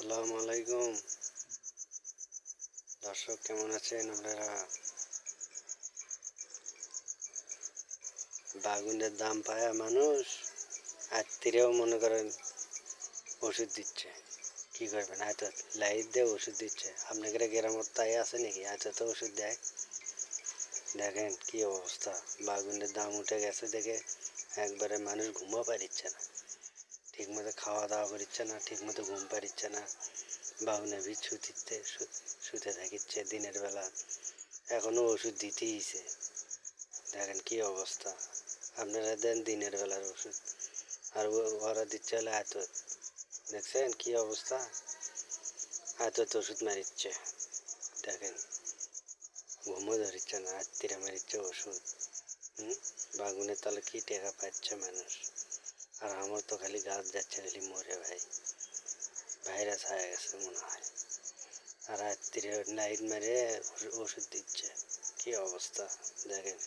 আসসালামু আলাইকুম দর্শক, কেমন আছেন আপনারা? বাগুনের দাম পায়া মানুষ আত্মীয়রাও মনে করেন ওষুধ দিচ্ছে। কি করবেন? এত লাইট দিয়ে ওষুধ দিচ্ছে। আপনাদের গ্রামত তাই আছে নাকি? এত তো ওষুধ দেয়। দেখেন কি অবস্থা, বাগুনের দাম উঠে গেছে দেখে একবারে মানুষ ঘুমও পারিচ্ছে না, ঠিক মতো খাওয়া দাওয়া করিচ্ছে না, ঠিক মতো ঘুম পারিচ্ছে না। বাগুনে ভিত শুতে থাকিচ্ছে দিনের বেলা, এখনো ওষুধ দিতেইছে। দেখেন কি অবস্থা। আপনারা দেন দিনের বেলার ওষুধ, আর ওরা দিচ্ছে হলে এত। দেখছেন কি অবস্থা, এত ওষুধ মারিচ্ছে। দেখেন ঘুমও ধরিচ্ছে না, আত্মীরা মারিচ্ছে ওষুধ। বাগুনের তলে কি টেকা পাচ্ছে মানুষ। আর আমার তো খালি গাছ যাচ্ছে, খালি মরে ভাইরাস হয়ে গেছে মনে হয়। আর আত্মীরা লাইট মেরে ওষুধ দিচ্ছে। কি অবস্থা দেখেন।